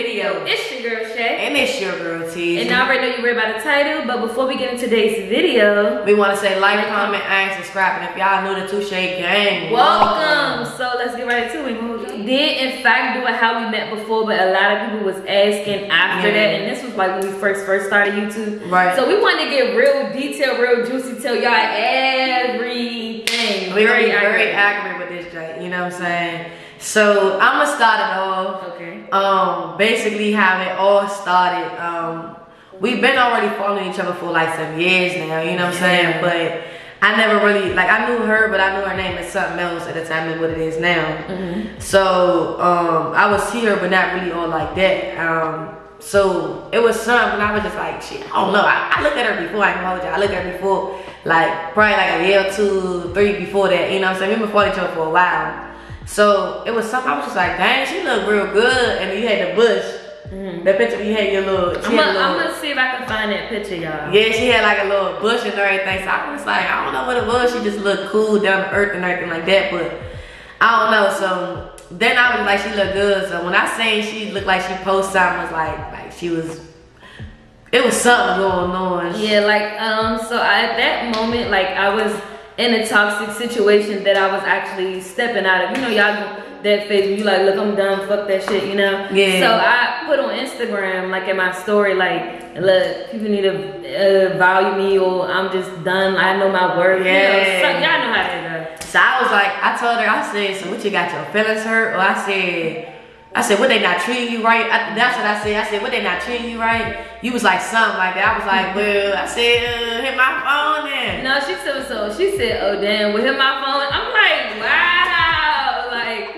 video. It's your girl Shay. And it's your girl T. And I already know you read by the title, but before we get into today's video, we want to say like, comment, and subscribe. And if y'all new to Touche Gang, welcome. So let's get right to it. We did in fact do it how we met before, but a lot of people was asking after that, and this was like when we first started YouTube. Right. So we wanted to get real detailed, real juicy, tell y'all everything. We're gonna be very accurate with this joint, you know what I'm saying? So I'm gonna start it off. Okay. Basically how it all started. We've been already following each other for like some years now, you know what I'm saying? But I never really, like, I knew her, but I knew her name as something else at the time than what it is now. So I would see her, but not really all like that. So it was something I was just like, shit, I don't know. I looked at her before, I can hold you. I looked at her before, like probably like a year or 2, 3 before that, you know what I'm saying? We've been following each other for a while. So it was something I was just like, dang, she looked real good. And you had the bush. That picture you had your little. I'm gonna see if I can find that picture, y'all. Yeah, she had like a little bush and everything. So I was like, I don't know what it was. She just looked cool, down to earth and everything like that. But I don't know. So then I was like, she looked good. So when I seen she looked like she posted something, I was like she was. It was something going on. Yeah, like so at that moment, like I was in a toxic situation that I was actually stepping out of. You know, y'all that phase when you like, look, I'm done, fuck that shit, you know? Yeah. So I put on Instagram, like in my story, like, look, people need to value me, or I'm just done, I know my worth. Yeah. You know, so, y'all know how that goes. So I was like, I told her, I said, so what, you got your feelings hurt? Or I said, what, they not treating you right? That's what I said. I said, what, they not treating you right? You was like something like that. I was like, well, I said, hit my phone then. No, she said so. She said, oh damn, well, hit my phone. I'm like, wow, like,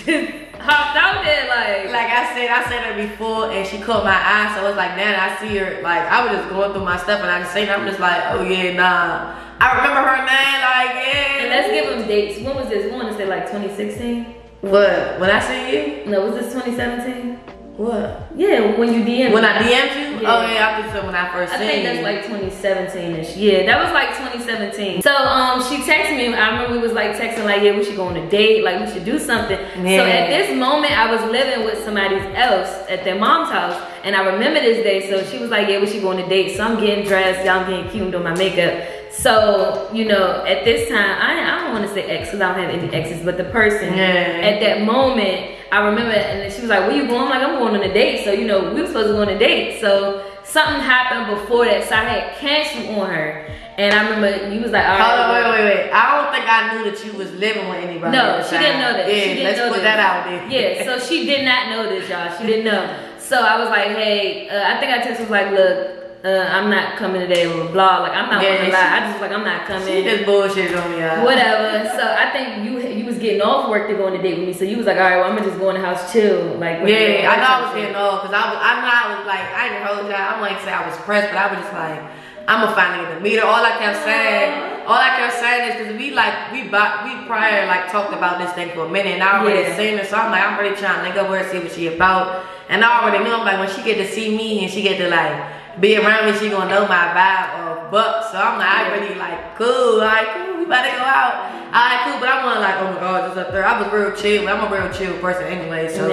just hopped out there, like I said her before, and she caught my eye. So it was like, man, I see her. Like I was just going through my stuff, and I just seen her. I'm just like, oh yeah, nah. I remember her name, like yeah. And let's give them dates. When was this? We want to say like 2016. What? When I seen you? No, was this 2017? What? Yeah, when you DM'd me. When I DM'd you? Yeah. Oh yeah, I think so when I first seen you. I think that's like 2017-ish. Yeah, that was like 2017. So she texted me. I remember we was like texting like, yeah, we should go on a date. Like we should do something. Yeah. So at this moment, I was living with somebody else at their mom's house. And I remember this day. So she was like, yeah, we should go on a date. So I'm getting dressed. Y'all getting cute and doing my makeup. So, you know, at this time, I don't want to say ex because I don't have any exes, but the person at that moment, I remember, and she was like, where you going? I'm like, I'm going on a date. So, you know, we were supposed to go on a date. So something happened before that. So I had canceled on her. And I remember you was like, all right. Hold on, wait. I don't think I knew that you was living with anybody. No, she didn't know that. Yeah, let's put that out there. Yeah, so she did not know this, y'all. She didn't know. So I was like, hey, I think I texted was like, look, I'm not coming today or blah. Like I'm not gonna lie. I just like I'm not coming. She just bullshit on me, y'all. Whatever. So I think you was getting off work to go on a date with me. So you was like, all right, well I'm gonna just go in the house chill. Like yeah, I know I was getting off because I was like I didn't hold y'all. I'm like say I was pressed, but I was just like I'm gonna finally get to meet her. All I kept saying is because we prior like talked about this thing for a minute, and I already seen her. So I'm like I'm really trying to link up with her, see what she about, and I already know I'm like when she get to see me and she get to like be around me, she gonna know my vibe of buck. So I'm like, I really like, cool, alright, cool, we about to go out. Alright, cool, but I wanna like, oh my god, just up there. I was real chill, but I'm a real chill person anyway, so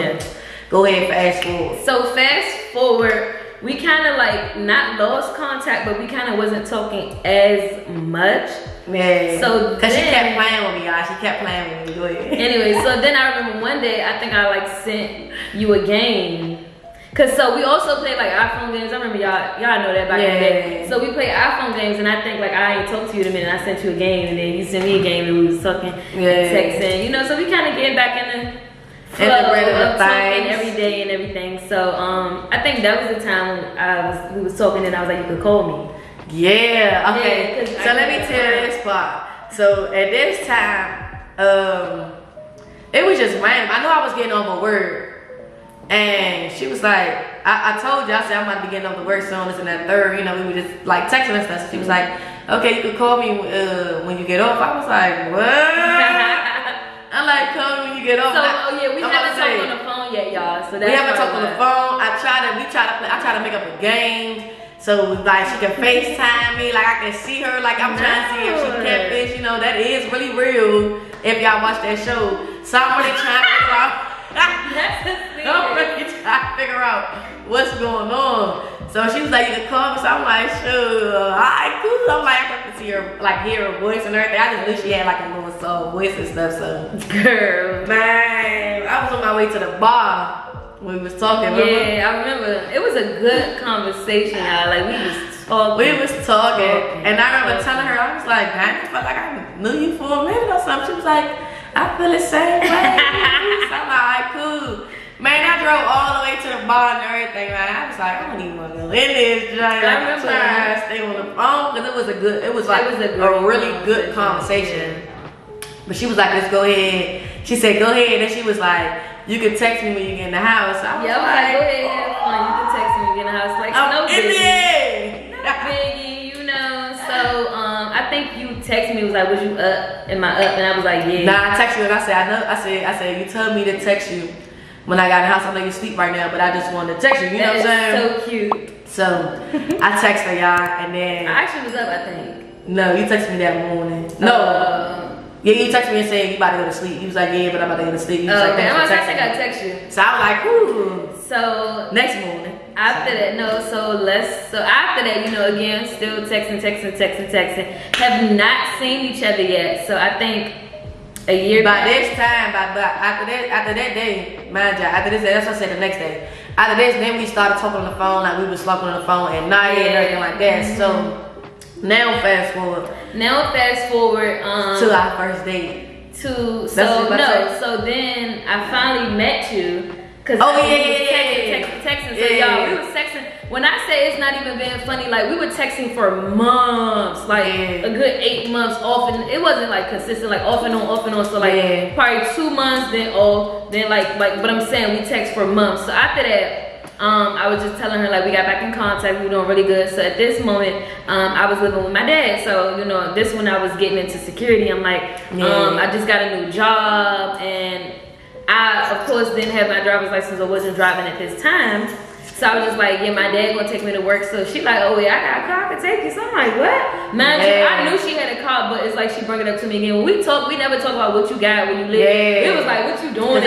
go ahead, fast forward. So fast forward, we kinda like, not lost contact, but we kinda wasn't talking as much. Yeah, so cause she kept playing with me, y'all. She kept playing with me, go ahead. Anyway, so then I remember one day, I think I like sent you a game. Cause so we also played like iPhone games. I remember y'all know that back in the day. So we played iPhone games, and I think like I ain't talked to you in a minute. I sent you a game, and then you sent me a game, and we was talking, and texting. You know, so we kind of get back in the flow of talking every day and everything. So I think that was the time when we was talking, and I was like, you could call me. Yeah. Okay. Yeah, so let me tell you this part. So at this time, it was just random. I know I was getting over work. And she was like, I told you, I said I'm about to be getting off the work soon, this and that third, you know, we were just like texting and stuff. So she was like, okay, you could call me when you get off. I was like, what? I'm like, call me when you get off. So, we haven't talked on the phone yet, y'all. So we haven't talked on the phone. I try to make up a game. So like she can FaceTime me, like I can see her, like I'm trying to see if she catfish, you know, that is really real if y'all watch that show. So I'm really trying to figure out. That's a secret. figure out what's going on. So she was like, you can call me. So I'm like, shoot, alright, cool. I'm like, I could see her, like, hear her voice and everything. I just knew she had like a little soft voice and stuff. So, girl, man, I was on my way to the bar when we was talking. Remember? Yeah, I remember. It was a good conversation, y'all. Like, we was talking. And I remember telling her, I was like, man, I felt like I knew you for a minute or something. She was like, I feel the same way. So I'm like, alright, cool. Man, I drove all the way to the bar and everything, man. I was like, I don't even want to go in this joint. I remember trying to stay on the phone because it was a really good conversation. But she was like, let's go ahead. She said, go ahead. And then she was like, you can text me when you get in the house. I was like, go ahead, have fun. You can text me when you get in the house. Like, no biggie. No biggie, you know. So, I think you texted me, was like, was you up? Am I up? And I was like, yeah. Nah, I texted you and I said, I said, you told me to text you when I got in the house. I know you sleep right now, but I just wanted to text you. You know what I'm saying? So cute. So I texted her, y'all, and then I actually was up, I think. No, you texted me that morning. No. Yeah, you texted me and said you about to go to sleep. You was like, yeah, but I'm about to go to sleep. You was like, okay. thanks for texting I think I text you. So I was like, ooh. So next morning. After that, so after that, you know, again, still texting. Have not seen each other yet. So I think a year by this time, after that day, mind you, after this day, that's what I said the next day. After this, then we started talking on the phone, like we was talking on the phone at night and everything like that. So now fast forward to our first date. So then I finally met you. Cause texting. So y'all, we was texting. When I say it's not even being funny, like we were texting for months, like a good 8 months off, and it wasn't like consistent, like off and on. So like probably 2 months, then like. But I'm saying we text for months. So after that, I was just telling her like we got back in contact, we were doing really good. So at this moment, I was living with my dad. So you know, this when I was getting into security, I'm like, I just got a new job, and I of course didn't have my driver's license. I wasn't driving at this time. So I was just like, yeah, my dad gonna take me to work. So she like, oh wait, I got a car, I can take you. So I'm like, what? Man, I knew she had a car, but it's like she brought it up to me again. When we talk, we never talk about what you got, where you live. It was like, what you doing? I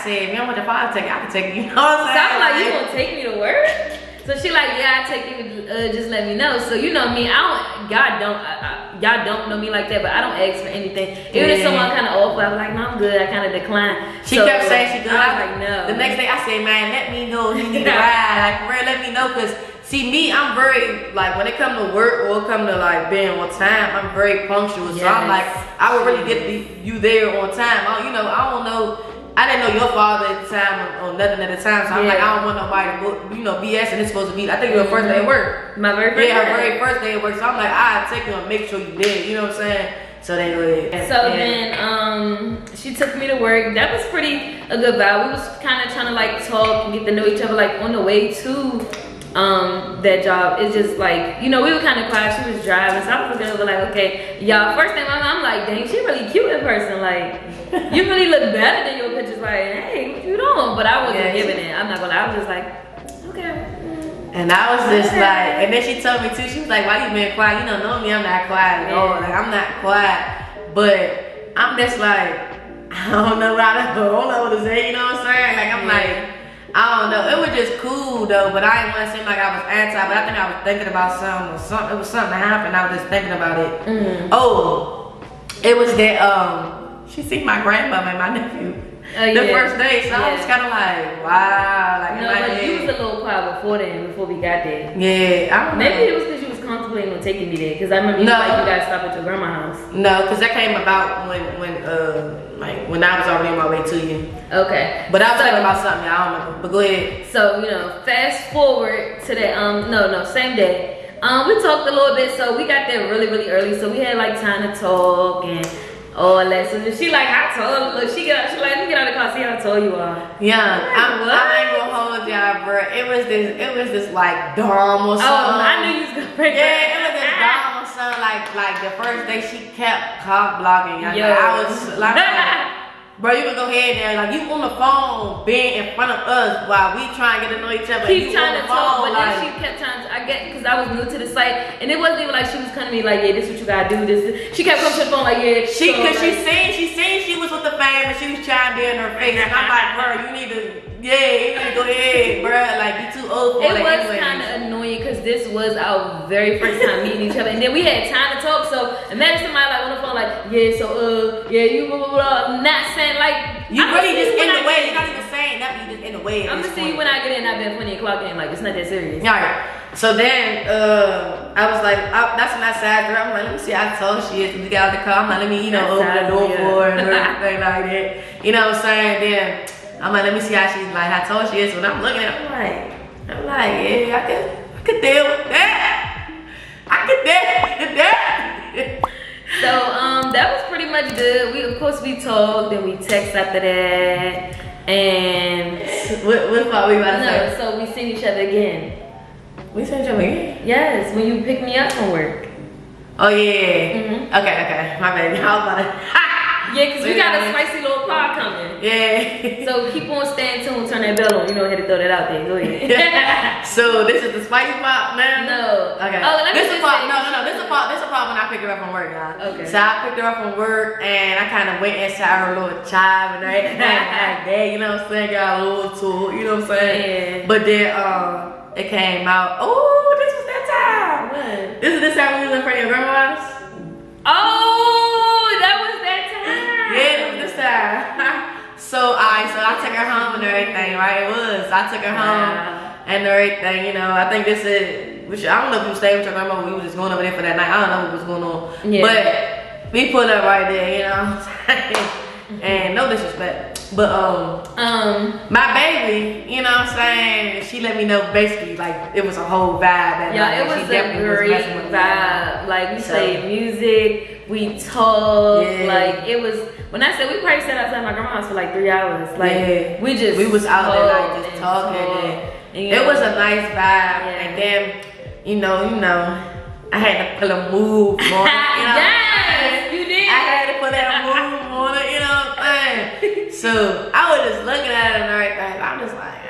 said, man, what if I take you? I can take you. You know what I'm saying? So I'm like, you gonna take me to work? So she like, yeah, I take you, just let me know. So you know me, y'all don't know me like that, but I don't ask for anything. Even if someone kind of offer, I was like, no, I'm good. I kind of decline. She kept saying she good. I was like, no. The next day I said, man, let me know if you need a ride. Like, for real, let me know. Because, see, me, I'm very, like, when it comes to work or it comes to, like, being on time, I'm very punctual. So I'm like, I would really get you there on time. I don't know. I didn't know your father at the time or nothing at the time, so I'm like, I don't want nobody to, BS, and it's supposed to be, I think your first day at work. My very first day. Yeah, her very first day at work, so I'm like, I'll take you and make sure you did, you know what I'm saying? So they go ahead. So then, she took me to work. That was pretty a good vibe. We was kind of trying to like talk and get to know each other, like on the way to that job. It's just like, you know, we were kind of quiet. She was driving, so I was looking over like, okay, y'all, first thing I'm like, dang, she really cute in person. Like, you really look better than your pictures. Like, hey, what you doing? But I wasn't giving it. I'm not gonna lie. I was just like, okay. And I was just like, and then she told me too, she was like, why you being quiet? You know, normally I'm not quiet at all. Like, I'm not quiet. But I'm just like, I don't know what to say, you know what I'm saying? Like, I'm like, I don't know. It was just cool though, but I didn't want to seem like I was anti, but I think I was thinking about something. It was something that happened. I was just thinking about it. Oh, it was that, she seen my grandmother and my nephew. The first day, so I was kind of like, wow. Like, no, but you was a little quiet before we got there. Yeah, I don't know. Maybe it was because you was contemplating on taking me there, because I remember you like, you gotta stop at your grandma's house. No, because that came about when I was already on my way to you. Okay. But I was talking about something, I don't remember. But go ahead. So, you know, fast forward to that, same day. We talked a little bit, so we got there really, really early, so we had like time to talk and all that. So she like, I told her, look, she like, let me get out of the car, see how I told you all. Yeah, I ain't gonna hold y'all, bro. It was this like Dom or something. Oh, I knew you was gonna break it was this Dom or something. Like the first day she kept cock blocking. Yo. Like, I was like, bro, you can go ahead there. Like, you on the phone being in front of us while we trying to get to know each other. Keep trying to talk, but then she kept trying to, I get, because I was new to the site, and it wasn't even like she was coming to me like, yeah, this is what you gotta do, this. She kept coming to the phone like, yeah. She seen she was with the fame, and she was trying to be in her face. And I'm like, bro, you need to go ahead, bro. Like, you too old for it. It was anyway. kind of annoying because this was our very first time meeting each other, and then we had time to talk. So imagine somebody like on the phone like, yeah, so yeah, you blah blah blah. Not saying like you really just in the way. You're not even saying that. You just in the way. I'm gonna see you when I get in. I've been funny and clock in. Like, it's not that serious. All right. So then I was like, that's when I sat there. I'm like, let me see how tall she is. We got out the car. I'm like, let me, open the door for her and everything like that. You know what I'm saying? Then I'm like, let me see how she's like, how tall she is. When I'm looking at her, I'm like, yeah, I could deal with that. I could deal with that. So that was pretty much good. Of course we talked, then we text after that, and what about we about to say? So we seen each other again. We seen each other again? Yes, when you picked me up from work. Oh yeah. Okay, my baby. I was about to. Yeah, because we got a spicy little pod coming. Yeah. So keep on staying tuned, turn that bell on. You know, had to throw that out there. Go ahead. So this is the spicy pot now? No. Okay. Oh, let me this is pot. No. This is pot when I picked her up from work, guys. Okay. So I picked her up from work and I kind of went inside her little chive and everything like that. You know what I'm saying? Got a little tool. You know what I'm saying? Yeah. But then it came out. Oh, this was that time. What? This is the time we was in front of your grandma's. Oh, that was that time. Yeah, it was this time. So I took her home and everything, right? I took her home and everything, I think this is, which I don't know if you stayed with your grandma, we was just going over there for that night. I don't know what was going on. Yeah. But we put up right there, and no disrespect. But my baby, you know what I'm saying, she let me know basically like it was a whole vibe that night. It was a great vibe. Like we played music, we talked, like it was, when I said we probably sat outside my grandma's for like 3 hours. Like we was out there like just talking and it was a nice vibe. And then I had to put a move on it, Yes, you did. I had to put that move on it, you know what I'm saying? So I was just looking at it and everything. I'm just like,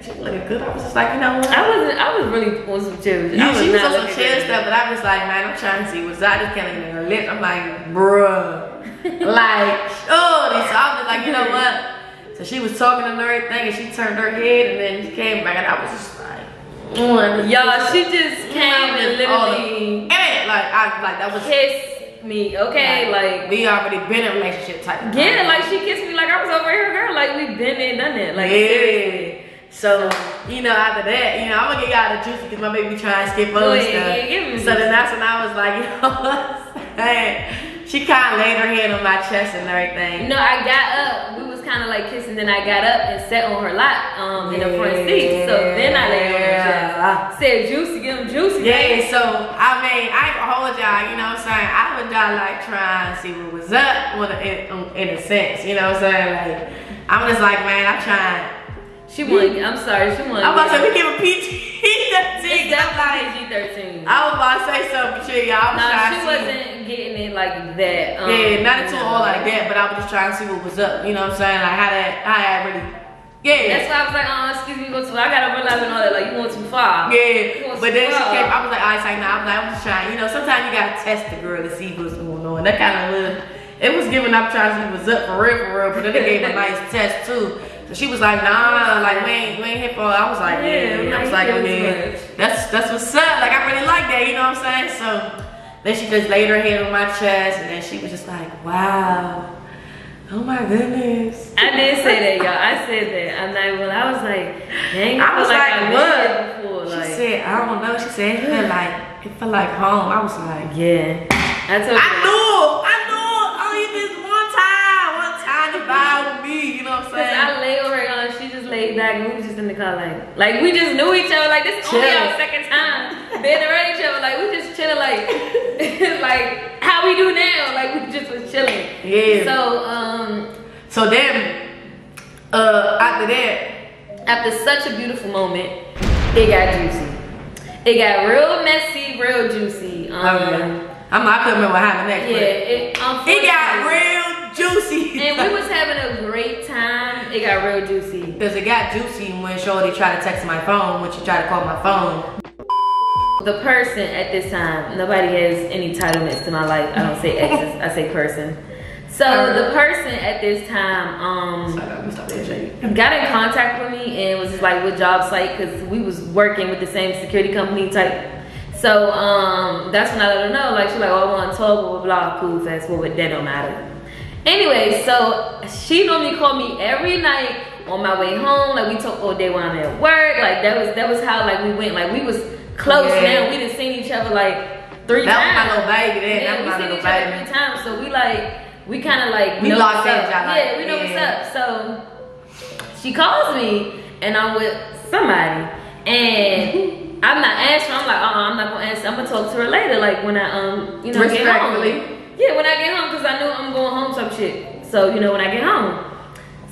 she looking good. I was just like, you know what? I was really on some chill. She was on some chill stuff, but I was like, man, I'm trying to see what's I just can't even her lips. I'm like, bruh. Like, oh, so I was just like, you know what? So she was talking and everything, and she turned her head, and then she came back, and I was just like, y'all, she just came and literally, that was kissed me, okay, like we already been in a relationship type of yeah, like she kissed me like I was over here, girl, like we been there, done that, like yeah. So after that, I'm gonna get y'all the juicy because my baby trying to skip over stuff. So then that's when I was like, she kind of laid her head on my chest and everything. No, I got up. We was kind of like kissing. Then I got up and sat on her lap in the front seat. So then I laid on her chest. Said juicy, give him juicy. Yeah. So I ain't gonna hold y'all. You know what I'm saying? I was y'all like trying to see what was up in a sense. You know what I'm saying? Like I'm just like, man, I'm trying. I'm sorry, she wanted. I'm about to say we give a PG-13. It's definitely PG-13. I was about to say something, but y'all. No, she wasn't getting it like that. Yeah, not at all like that, but I was just trying to see what was up. You know what I'm saying? Like how that really. Yeah. That's why I was like, excuse me, go too far. I gotta realize and all that, like you went too far. Yeah. But then she came, I was like, I was like, nah, I'm just trying. Sometimes you gotta test the girl to see what's going on. That kind of was. It was giving up trying to see what was up for real, but then they gave a nice test too. So she was like, nah, like we ain't here for. I was like, yeah. I was like, okay, that's what's up. Like I really like that, you know what I'm saying? So then she just laid her head on my chest, and then she was just like, wow, oh my goodness. I did say that, y'all. I said that. I'm like, well, I was like, dang, I was like, what? Before. She said, I don't know. She said it felt like home. I was like, yeah. I told her. I knew. Only this one time to vibe with me. You know what I'm saying? Cause I lay over her, she just laid back, and we was just in the car like we just knew each other. Like this is only our second time being around each other. Like we just chilling, like like how we do now. Like we just was chilling. Yeah. So then after that, after such a beautiful moment, it got juicy. It got real messy, real juicy. I couldn't remember what happened next. Yeah, it got real juicy. And we was having a great time. It got real juicy. Because it got juicy when Shorty tried to text my phone, when she tried to call my phone. The person at this time, nobody has any entitlements to my life. I don't say exes, I say person. So the person at this time got in contact with me and was just like with job site because we was working with the same security company type. So that's when I let her know, like she's like, oh, I want to talk, blah, blah, blah, cool, fast forward, that don't matter. Anyway, so she normally called me every night on my way home. Like we talk all day when I'm at work. Like that was how like we went. Like we was close now. We done seen each other like 3 times. That was my little baby then. Yeah, we seen each other 3 times. So we kind of like we know locked what's in. up. Yeah, we know what's up. So she calls me and I'm with somebody and I'm not answering. I'm like, I'm not gonna answer. I'm gonna talk to her later. Like when I you know, get home. Yeah, when I get home, because I know I'm going home some shit. So, you know, when I get home.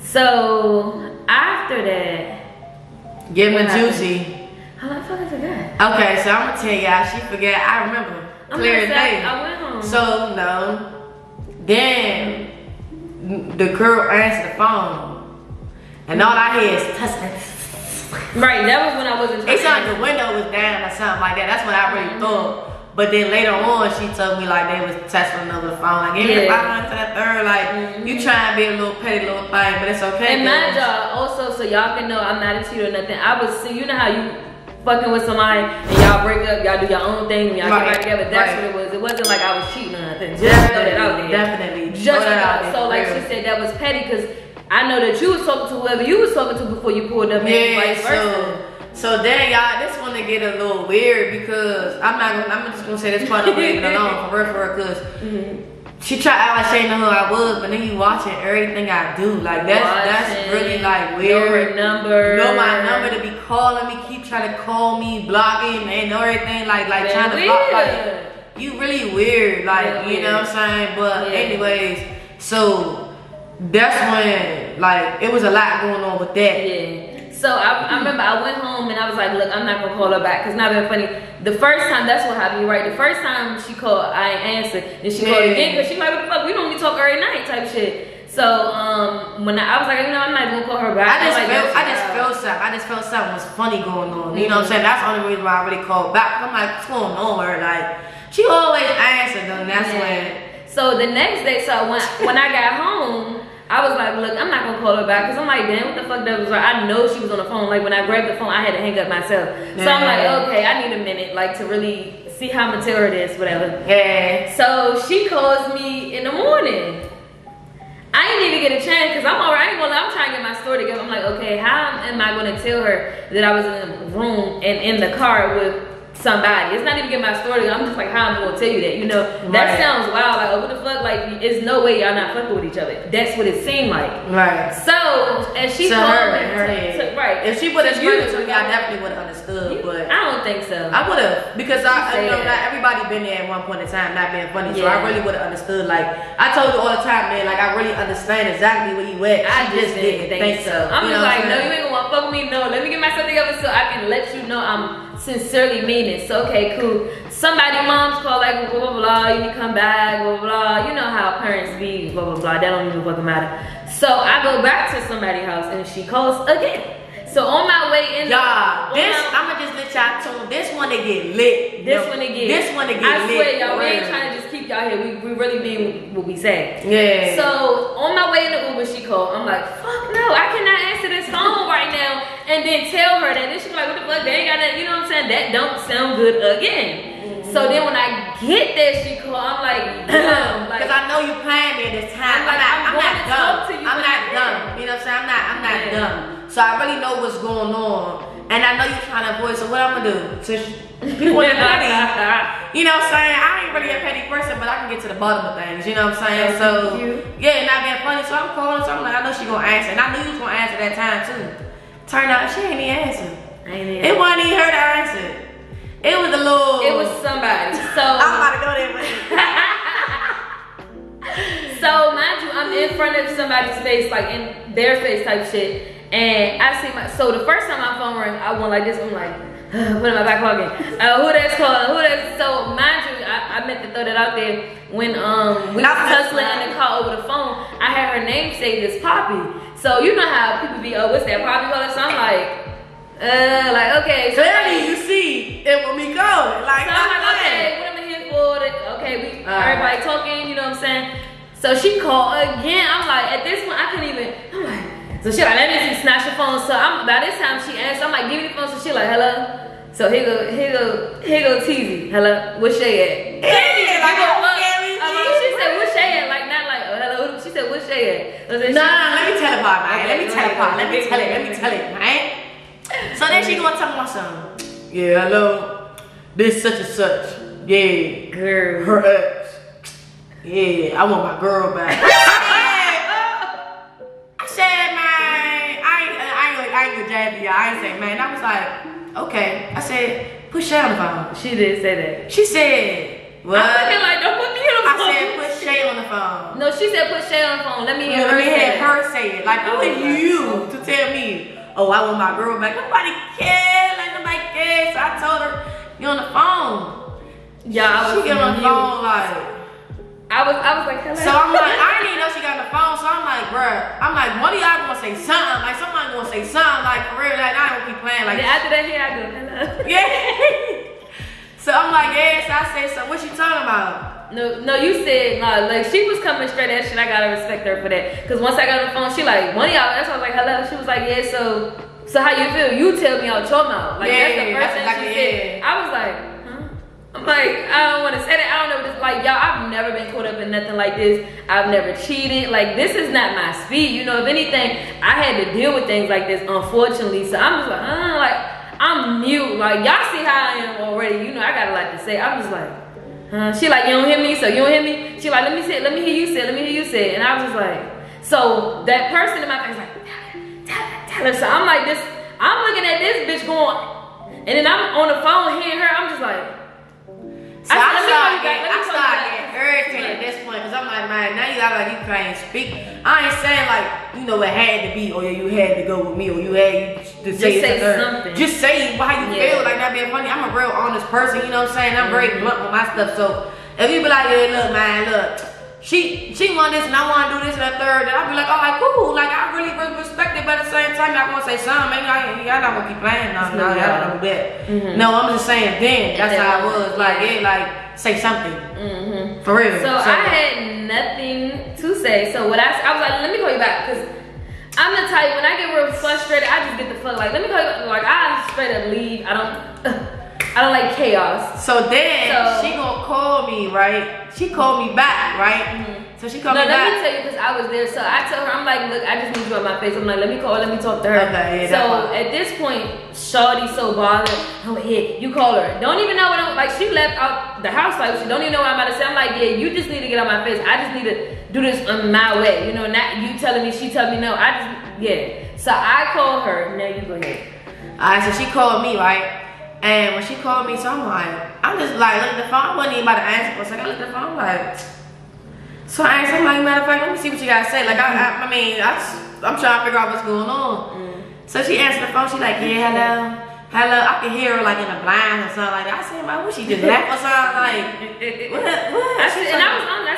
So, after that. Give me juicy. How the fuck I forgot? Okay, so I'm going to tell y'all, she forgot. I remember. Clear as day. I went home. So, no. Then, the girl answered the phone. And all I hear is tussling. Right, that was when I wasn't. It's like the window was down or something like that. That's what I really thought. But then later on, she told me like they was texting over the phone, like, yeah, 500 to that third, like you try and be a little petty little thing, but it's okay. And mind y'all, also so y'all can know I'm not a cheater or nothing. I was see, you know how you fucking with somebody and y'all break up, y'all do your own thing, y'all get back together. That's what it was. It wasn't like I was cheating or nothing. Just throw that out there. Definitely. Just out. So like she said, that was petty because I know that you was talking to whoever you was talking to before you pulled up, and vice versa. So then y'all, this one to get a little weird because I'm just gonna say this part of leave it alone for real, because she tried to act like she didn't know who I was, but then you watching everything I do. Like that's really like weird. Know my number to be calling me, keep trying to call me, blocking and everything, like trying to block. Like you really weird, like you know what I'm saying. But anyways, so that's when like it was a lot going on with that. Yeah. So I remember I went home and I was like, look, I'm not gonna call her back because not being funny. The first time, that's what happened, you're right. The first time she called, I ain't answered. And she called again because she like, what the fuck, we don't be talking every night type shit. So when I was like, you know, I'm not gonna call her back. I just felt something was funny going on. You know what I'm saying? That's the only reason why I really called back. I'm like, what's going on with her? Like, she always answered them. That's when. So the next day, so when I got home, I was like, look, I'm not gonna call her back because I'm like, damn, what the fuck that was right? I know she was on the phone. Like when I grabbed the phone, I had to hang up myself. So I'm like, okay, I need a minute, like to really see how I'm gonna tell her this, whatever. Yeah. So she calls me in the morning. I didn't even get a chance because I'm alright. I'm trying to get my story together. I'm like, okay, how am I gonna tell her that I was in the room and in the car with somebody? It's not even getting my story. I'm just like, how I'm gonna tell you that, you know? That sounds wild. Like, oh, what the fuck? Like, it's no way y'all not fucking with each other. That's what it seemed like. Right. So, and she called me. Right. If she would have explained it to me, I definitely would have understood. But I don't think so. I would have, because I know not everybody been there at one point in time, not being funny. So I really would have understood. Like I told you all the time, man. Like I really understand exactly where you at. I just didn't think so. I'm just like, no, you ain't gonna want to fuck with me. No, let me get myself together so I can let you know I'm sincerely mean it. So okay, cool. Somebody mom's call like blah blah blah, you need to come back, blah blah blah. You know how parents be, blah blah blah. That don't even fucking matter. So I go back to somebody's house and she calls again. So on my way in, I'ma just let y'all tune. This one to get lit. This one to get lit. I swear, y'all, we ain't trying to just keep y'all here. We really mean what we say. Yeah. So on my way in the Uber, she called. I'm like, fuck no, I cannot answer this phone right now. And then tell her that. Then she's like, what the fuck? They ain't got that. You know what I'm saying? That don't sound good again. So then when I get there, she called. I'm like, dumb. Because I know you playing me this time. I'm not dumb. I'm not dumb. You know what I'm saying? I'm not dumb. So I really know what's going on. And I know you're trying to avoid, so what I'm gonna do? So people ain't petty. You know what I'm saying? I ain't really a petty person, but I can get to the bottom of things, you know what I'm saying? So yeah, not being funny. So I'm calling, so I'm like, I know she gonna answer. And I knew you was gonna answer that time too. Turned out she ain't even answer. It wasn't even her that answered. It was a little. It was somebody. So I'm about to go there with it. So mind you, I'm in front of somebody's face, like in their face type shit. And I see so the first time my phone rang, I went like this. I'm like, put in my back pocket. Who that's calling? Who that's? So mind you, I meant to throw that out there. When we was tussling in the car over the phone, I had her name saved as Poppy. So you know how people be, oh, what's that Poppy color? So I'm like okay. So clearly you see it when we go. Like, so I'm like, okay, what am I here for? Okay, everybody talking. You know what I'm saying? So she called again. I'm like, at this point, I couldn't even. I'm like. So she like, let me see, snatch your phone. So by this time she answered, I'm like, give me the phone. So she like, hello. So here go TZ. Hello, what's Shay at? Yeah, like, she said, what's Shay at? Like, not like, oh, hello. She said, what's Shay at? Nah, let me tell it, man. Let me tell it, man. So then she gonna tell me something. Yeah, hello. This such and such. Yeah, girl. Her ex. Yeah, I want my girl back. I ain't say, man. I was like, okay. I said, put Shay on the phone. She didn't say that. She said, what? I'm looking like, don't put me on the phone. I said, put Shay on the phone. No, she said, put Shay on the phone. Let me hear her say it. Like, who are you to tell me, oh, I want my girl back? Nobody cares. Like, nobody cares. So I told her, you on the phone. Yeah, she get on the phone like. I was like, hello. So I'm like, I didn't even know she got on the phone. So I'm like, bruh, I'm like, one of y'all gonna say something. Like, somebody gonna say something. Like, for real, like, I don't keep playing. Like, after that, here I go, hello. Yeah. So I'm like, yes. I said, so what she talking about? No, you said, no, like, she was coming straight at shit. I gotta respect her for that. Because once I got on the phone, she like, one of y'all, that's why I was like, hello. She was like, yeah, so how you feel? You tell me out your mouth. Like, that's the first thing she said. I was like, I'm like, I don't want to say that. I don't know. Just like, y'all, I've never been caught up in nothing like this. I've never cheated. Like, this is not my speed. You know, if anything, I had to deal with things like this, unfortunately. So I'm just like, I'm mute. Like, y'all see how I am already. You know, I got a lot to say. I'm just like, She like, you don't hear me? So you don't hear me? She like, let me hear you say it. Let me hear you say it. And I was just like, so that person in my face like, tell her. So I'm like this, I'm looking at this bitch going, and then I'm on the phone hearing her. I'm just like, so I started getting irritated at this point because I'm like, man, now you act like you can't speak. I ain't saying like, you know, it had to be, or you had to go with me, or you had to say something. Just say how you feel, like that being funny. I'm a real honest person, you know what I'm saying? I'm very blunt with my stuff. So if you be like, yeah, look, man, look, she want this and I want to do this and that third, then I'll be like, all right, cool. Like, I really respect it, but at the same time, y'all gonna say something. Maybe y'all not gonna keep playing. No, y'all don't do that. No, I'm just saying then, that's how I was. Like, yeah, like, say something. For real. So I had nothing to say. So what I was like, let me call you back, because I'm the type, when I get real frustrated, I just get the fuck, like, let me call you back. Like, I straight up leave. I don't like chaos. So then she gonna call me, right? She called me back, right? So she called me back. No, let me tell you, because I was there. So I told her, I'm like, look, I just need you on my face. I'm like, let me talk to her. Okay, yeah, so at this point, Shawty's so bothered. Oh, yeah, you call her. Don't even know what I'm, like, she left out the house, like, she don't even know what I'm about to say. I'm like, yeah, you just need to get on my face. I just need to do this on my way. You know, not you telling me, she telling me no. So I called her. Now you go ahead. All right, so she called me, right? And when she called me, so I'm just like, look at the phone. I wasn't even about to answer for a second. I looked at the phone, like, so I answered, I'm like, matter of fact, let me see what you gotta say. Like, I mean, I'm trying to figure out what's going on. So she answered the phone. She like, yeah, hello. I could hear her like in the blinds or something like that. I said, man, what, she just laughed or something? Like, what?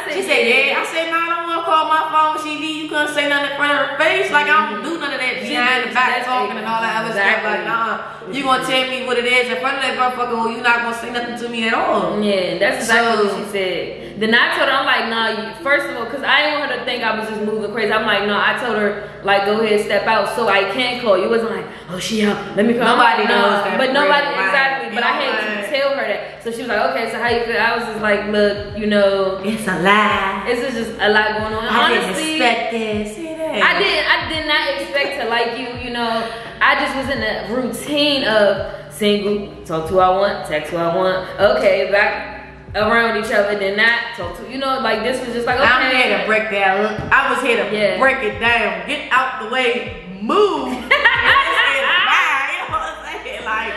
She said, yeah. I said, no, I don't want to call my phone. She leave. You couldn't say nothing in front of her face. Like, I don't do none of that behind the back talking and all that other stuff. Like, nah, you gonna tell me what it is in front of that motherfucker, or you not gonna say nothing to me at all. Yeah, that's exactly what she said. Then I told her, I'm like, nah, first of all, because I didn't want her to think I was just moving crazy. I'm like, no, I told her, like, go ahead, step out so I can call you. It wasn't like, oh, she out, let me call. Nobody knows that. But nobody, exactly. But I had to tell her that. So she was like, okay, so how you feel? I was just like, look, you know, it's a lie. It's just a lot going on. I didn't expect this. See that? I did not expect to like you, you know. I just was in a routine of single, talk to who I want, text who I want, okay, back around each other, then not talk to, you know, like this was just like, okay. I'm here to break that. I was here to break it down, get out the way, move. Like,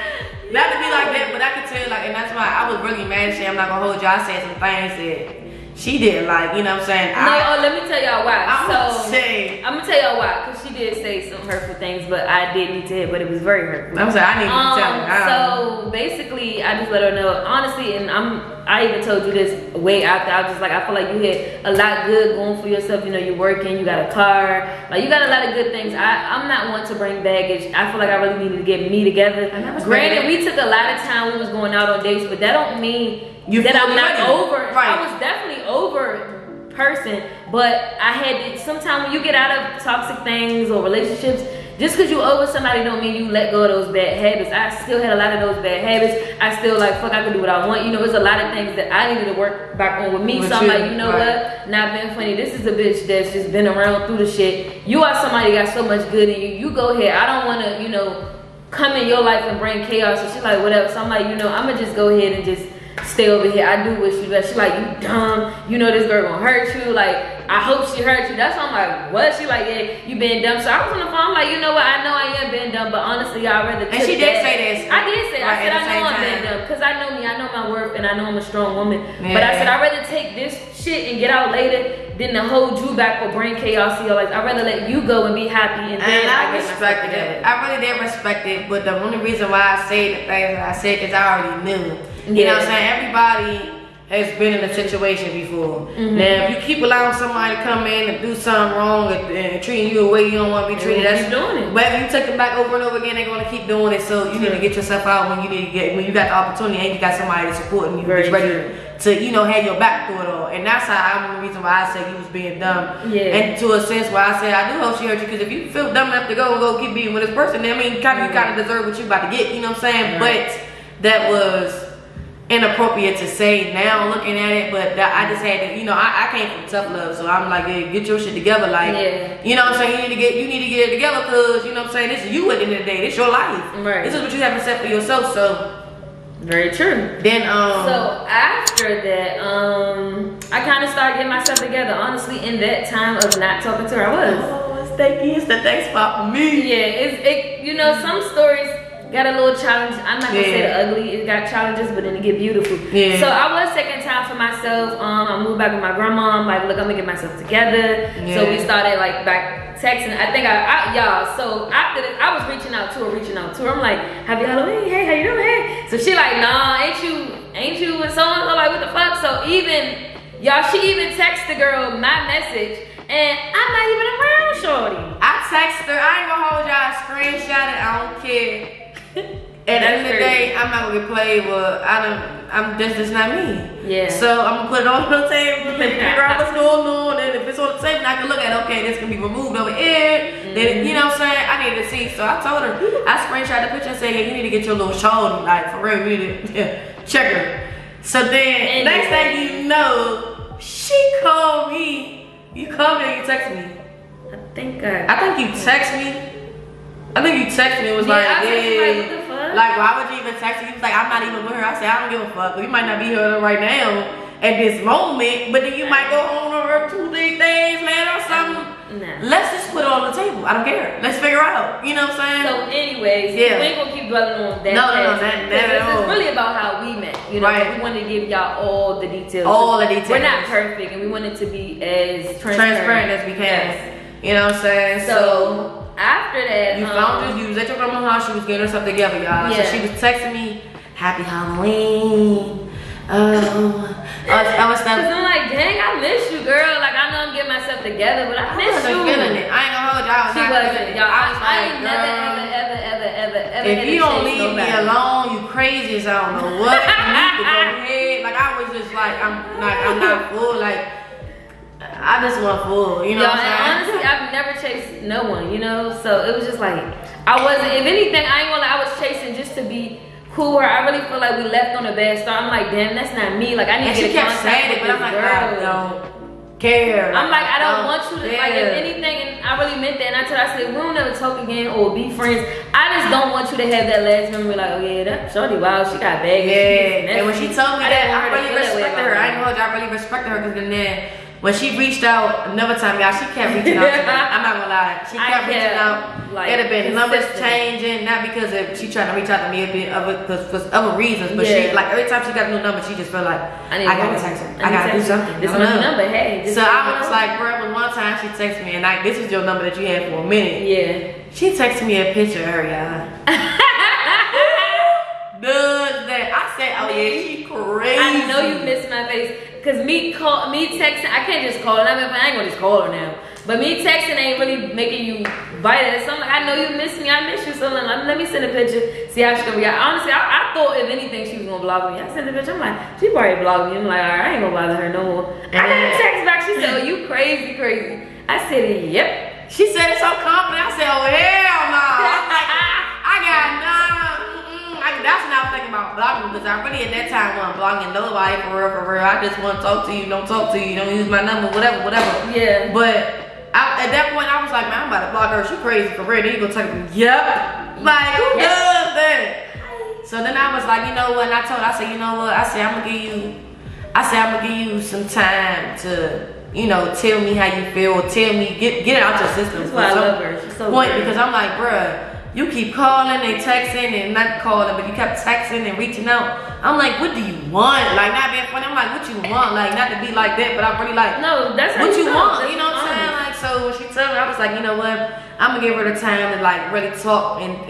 not to be like that, but I could tell, like, and that's why I was really mad at Shay. I'm not gonna hold you. I said some things that she didn't like, you know what I'm saying? No, let me tell y'all why. I'm gonna tell y'all why. Because she she did say some hurtful things, but I did need to hear, but it was very hurtful. I'm sorry, I need to tell you. So basically, I just let her know, honestly, and I even told you this way after. I was just like, I feel like you had a lot good going for yourself. You know, you're working, you got a car, like you got a lot of good things. I'm not one to bring baggage. I feel like I really needed to get me together. Granted, we took a lot of time. We was going out on dates, but that don't mean that I'm not over. Right. I was definitely over person, but I had to, sometimes when you get out of toxic things or relationships, just because you over somebody don't mean you let go of those bad habits. I still had a lot of those bad habits. I still like, fuck, I can do what I want. You know, there's a lot of things that I needed to work back on with me. So I'm like, you know what? Not being funny. This is a bitch that's just been around through the shit. You are somebody that got so much good in you. You go ahead. I don't want to, you know, come in your life and bring chaos. So she's like, whatever. So I'm like, you know, I'm going to just go ahead and just stay over here. I do what she does. She like, you dumb. You know this girl gonna hurt you. Like, I hope she hurt you. That's why I'm like, what? She like, yeah, you been dumb. So I was on the phone. I'm like, you know what? I know I am being dumb, but honestly, I'd rather. And she did say this. I did say. I said I know I'm being dumb because I know me. I know my worth, and I know I'm a strong woman. Yeah. But I said I'd rather take this shit and get out later than to hold you back or bring chaos to your life. I'd rather let you go and be happy, and then I respect it. I really did respect it, but the only reason why I say the things that I said is I already knew. You know what I'm saying? Everybody has been in a situation before. Now, if you keep allowing somebody to come in and do something wrong and treating you the way you don't want to be treated, that's doing it. Whether you take them back over and over again, they're gonna keep doing it. So you need to get yourself out when you got the opportunity and you got somebody supporting you, who's ready to, you know, have your back through it all. And that's how the reason why I said you was being dumb. Yeah. And to a sense why I said I do hope she hurt you, because if you feel dumb enough to go keep being with this person, then I mean, you kind of deserve what you about to get. You know what I'm saying? But that was inappropriate to say now looking at it, but I just had to, you know, I came from tough love, so I'm like, hey, get your shit together, like, you know what I'm saying, you need to get it together, because, you know what I'm saying, this is you at the end of the day, this is your life, this is what you have to set for yourself. So very true. Then so after that, I kind of started getting myself together. Honestly, in that time of not talking to her, I was it's the thanks spot for me. Yeah, you know, some stories got a little challenge. I'm not gonna say the ugly, it got challenges, but then it get beautiful. So I was taking time for myself. I moved back with my grandma. I'm like, look, I'm gonna get myself together. So we started like back texting. I think y'all, so after this, I was reaching out to her. I'm like, happy Halloween, hey, how you doing? Hey. So she like, nah, ain't you and so and so, like, what the fuck? So even, y'all, she even texted the girl my message, and I'm not even around shorty. I texted her, I ain't gonna hold y'all, I screenshot it, I don't care. At the end of the day, I'm not gonna get played, but that's not me. Yeah. So I'm gonna put it on the table and figure out what's going on. And if it's on the table, I can look at it, okay, this can be removed over here. Then, you know what I'm saying? I need to see. So I told her, I screenshot the picture and said, yeah, you need to get your little shoulder, like, for real, you need to check her. So then, next thing you know, she called me. You called me or you text me? I think you text me. I think you texted me, it was like, yeah, what the fuck? Like, why would you even text me? He was like, I'm not even with her. I said, I don't give a fuck. You might not be here right now at this moment, but then you might go home to her 2-3 days later or something. Nah. Let's just put it on the table. I don't care. Let's figure out. You know what I'm saying? So anyways, we ain't gonna keep dwelling on that. No, it's really about how we met. You know, we wanted to give y'all all the details. We're not perfect, and we wanted to be as transparent as we can. You know what I'm saying? So after that, you was at your grandma's house, she was getting herself together, y'all. So she was texting me, happy Halloween. Cause I'm like, dang, I miss you, girl. Like, I know I'm getting myself together, but I miss you. Feeling it. I ain't gonna hold y'all. She wasn't, y'all. I ain't never. If you don't leave me alone, you crazy as I don't know what. You need to go ahead. Like, I was just like, I'm not full. Like, I just want full, you know what I'm saying? Honestly, I've never chased no one, you know? So it was just like, I wasn't, if anything, I ain't gonna lie, I was chasing just to be cool. I really feel like we left on a bad start. I'm like, damn, that's not me. Like, I need to get in contact with this girl. I don't care. I'm like, I don't want you to, like, if anything, and I really meant that. And I told her, I said, we'll never talk again or be friends. I just don't want you to have that last memory, like, oh yeah, that shorty, wow, she got baggage. Yeah, and when she told me that, I really respected her. I ain't gonna hold you, I really respected her, because then when she reached out another time, y'all, she kept reaching out to me. I'm not gonna lie. She kept reaching out. Like, it had been numbers changing, not because she trying to reach out to me a bit for other reasons, but she like every time she got a new number, she just felt like I gotta text her. I gotta do something. This is my number, hey. So I was like, bro, but one time she texted me and like, this is your number that you had for a minute. Yeah. She texted me a picture of her, y'all. Does that? I said, oh yeah, she crazy. I know you missed my face. Cause me texting, I can't just call her. I ain't gonna just call her now. But me texting ain't really making you bite it. So I'm like, I know you miss me, I miss you. So I'm like, let me send a picture, see how she's gonna react. Honestly, I thought if anything she was gonna block me. I sent the picture, I'm like, she probably blocked me. I'm like, alright, I ain't gonna bother her no more. I got a text back, she said, oh, you crazy. I said, yep. She said it so confident. I said, oh hell no. I got none. That's when I was thinking about blocking because I really at that time wasn't blocking nobody for real. I just want to talk to you, don't talk to you, don't use my number, whatever. Yeah. But at that point I was like, man, I'm about to block her. She crazy for real. Then you gonna tell me, yep. Like, who does that? So then I was like, you know what? And I said, you know what? I said, I'm gonna give you some time to, you know, tell me how you feel, tell me, get it out your system. That's why I love her. She's so point, because I'm like, bruh, you keep calling and texting and not calling, but you kept texting and reaching out. I'm like, what do you want? Like, not being funny. I'm like, what you want? Like, not to be like that, but I'm really like, no, that's what you want. You know what I'm saying? Like, so when she told me, I was like, you know what? I'm gonna give her the time to like really talk and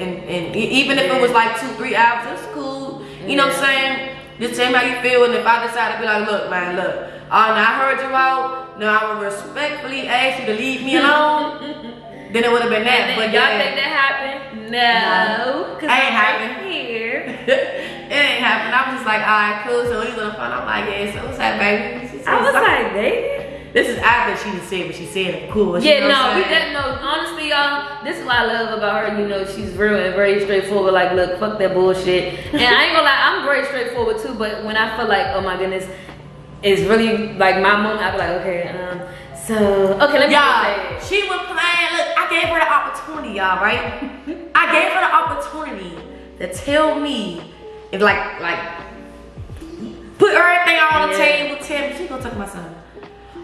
even if it was like 2-3 hours, it's cool. You know what I'm saying? Just tell me how you feel, and if I decide to be like, look, man, look, now I heard you out. Now I will respectfully ask you to leave me alone. Then it would have been that. But y'all think that happened? No, cause ain't happened here. It ain't happened. I was just like, alright, cool. So he's on the phone. I'm like, yeah. So what's that, baby? I was like, baby. This is after she just said what she said. Of course. Yeah, no, we didn't know. Honestly, y'all, this is what I love about her. You know, she's real and very straightforward. Like, look, fuck that bullshit. And I ain't gonna lie, I'm very straightforward too. But when I feel like, oh my goodness, it's really like my moment, I be like, okay, so, okay, let me y'all, she was playing, look, I gave her the opportunity, y'all, right? I gave her the opportunity to tell me, if like, put everything on the table, tell me, she gonna talk to my son.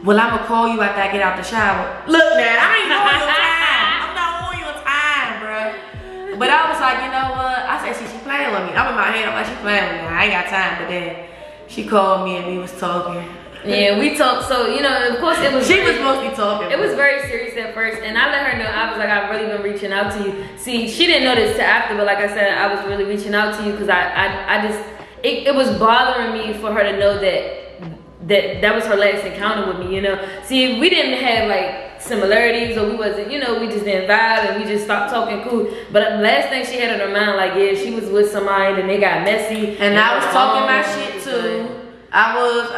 Well, I'm gonna call you after I get out the shower. Look, man, I ain't on your time. I'm not on your time, bro. But I was like, you know what? I said, she playing with me. I'm in my head, I'm like, she playing with me. I ain't got time, but then she called me and we was talking. Yeah, we talked, so, you know, of course it was she was mostly talking. It was very serious at first, and I let her know, I was like, I've really been reaching out to you. See, she didn't know this till after, but like I said, I was really reaching out to you because I just, it was bothering me for her to know that was her last encounter with me, you know. See, we didn't have like similarities, or we wasn't, you know, we just didn't vibe and we just stopped talking cool. But the last thing she had in her mind, like, yeah, she was with somebody and they got messy. And I was talking my shit too. I don't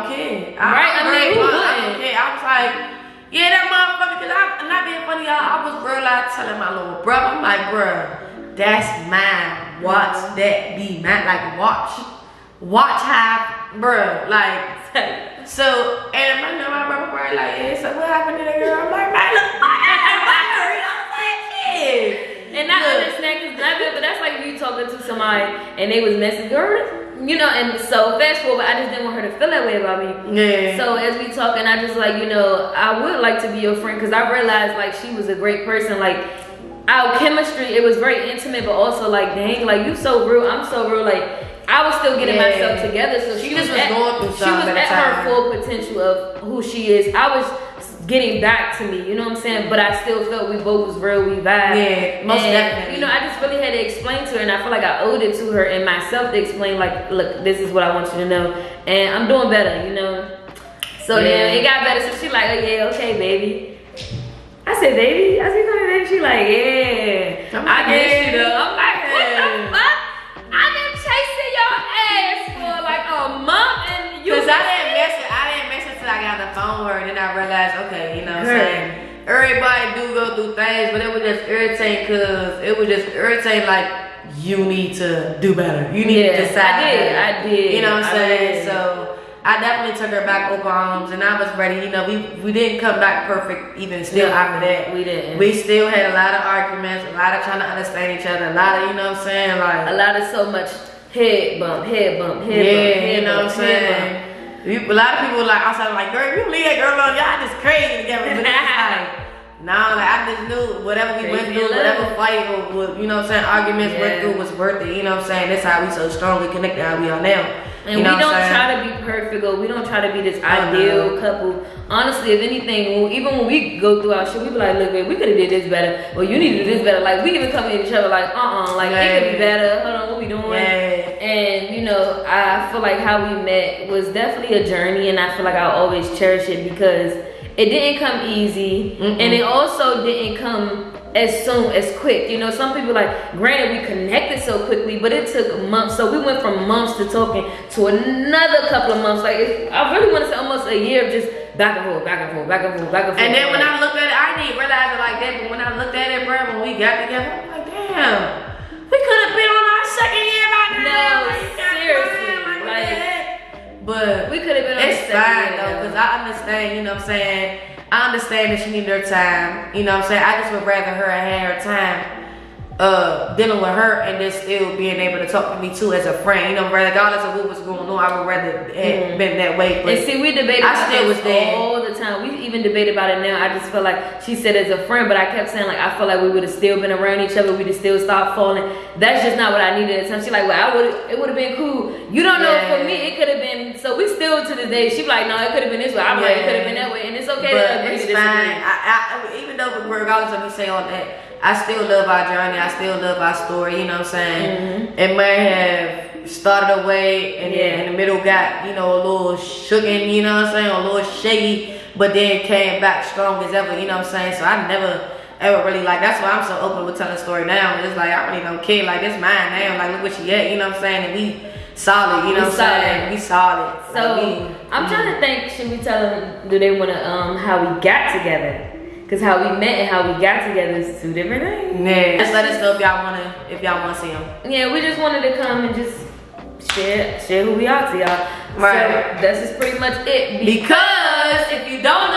care. I don't care. I was like, yeah, that motherfucker, because I'm not being funny, y'all. I was real loud telling my little brother, I'm like, bruh, that's mine. Watch that be mine. Like, watch how, bruh, like, so, and I know my brother probably like, yeah, so what happened to that girl? I'm like, man, look, what happened to her? You know what I'm saying? And I understand, but that's like you talking to somebody and they was messing girl. You know, and so fast forward, I just didn't want her to feel that way about me. Yeah. So as we talk, and I just like, you know, I would like to be your friend because I realized like she was a great person. Like our chemistry, it was very intimate, but also like, dang, like you so real, I'm so real. Like I was still getting myself together. So she was going through something. She was at her full potential of who she is. I was getting back to me, you know what I'm saying? But I still felt we both was real, we vibe. Yeah, most definitely. You know, I just really had to explain to her, and I feel like I owed it to her and myself to explain, like, look, this is what I want you to know, and I'm doing better, you know? So then it got better, so she like, oh yeah, okay, baby. I said, baby? I said, come here, baby. She like, yeah. I guess you know. I'm like, what the fuck? I've been chasing your ass for like a month, and you. Because I didn't mess it till I got on the phone with her, and then I realized, okay, you know what I'm saying? Everybody do go through things, but it was just irritating because it was just irritating, like, you need to do better. You need to decide. I did. You know what I'm saying? So I definitely took her back open arms, and I was ready. You know, we didn't come back perfect even still after that. We didn't. We still had a lot of arguments, a lot of trying to understand each other, a lot of, you know what I'm saying? Like a lot of so much head bump. You know what I'm saying? A lot of people like outside like, girl, you leave that girl alone, y'all just crazy together. But it's like, nah, like I just knew whatever we went through, whatever fight or you know what I'm saying, arguments went through was worth it. You know what I'm saying? That's how we so strongly connected, how we are now. And we don't try to be perfect, or we don't try to be this ideal couple. Honestly, if anything, even when we go through our shit, we be like, look, babe, we could have did this better, or you need to do this better. Like, we even come at each other like, like, it could be better. Hold on, what we doing? And, you know, I feel like how we met was definitely a journey, and I feel like I always cherish it because it didn't come easy, and it also didn't come as soon as quick. You know, some people like, granted we connected so quickly, but it took months. So we went from months to talking to another couple of months. Like, I really want to say almost a year of just back and forth, back and forth, back and forth, back and forth. And then when I looked at it, I didn't realize it like that, but when I looked at it, bro, when we got together, I'm like, damn, we could have been on our second year by now. No, seriously, but we could have been on it's fine though, because I understand, you know what I'm saying? I understand that she needed her time, you know what I'm saying? I just would rather her had her time dealing with her and then still being able to talk to me too as a friend. You know, regardless of what was going on, I would rather have been that way. But and see, we debated about this all the time. We even debate about it now. I just feel like she said as a friend, but I kept saying like, I feel like we would have still been around each other. We'd have still stopped falling. That's just not what I needed at the time. She's like, well, it would have been cool. You don't know, for me, it could have been, so we still to this day, she be like, no, it could have been this way. I'm like, it could have been that way. And it's okay to agree to disagree. I even though regardless of me saying all that, I still love our journey. I still love our story. You know what I'm saying? It may have started away and then in the middle got, you know, a little shooken, you know what I'm saying? A little shaky, but then came back strong as ever, you know what I'm saying? So I never ever really like, that's why I'm so open with telling the story now. It's like, I really don't care. Like, it's mine now. Like, look where she at, you know what I'm saying? And we solid, you know what I'm saying? We solid. So, I'm trying to think, should we tell them, do they want to, how we got together? Because how we met and how we got together is two different things. Yeah. Just let us know if y'all wanna see them. Yeah, we just wanted to come and just share who we are to y'all. Right. So that's just pretty much it. Because if you don't know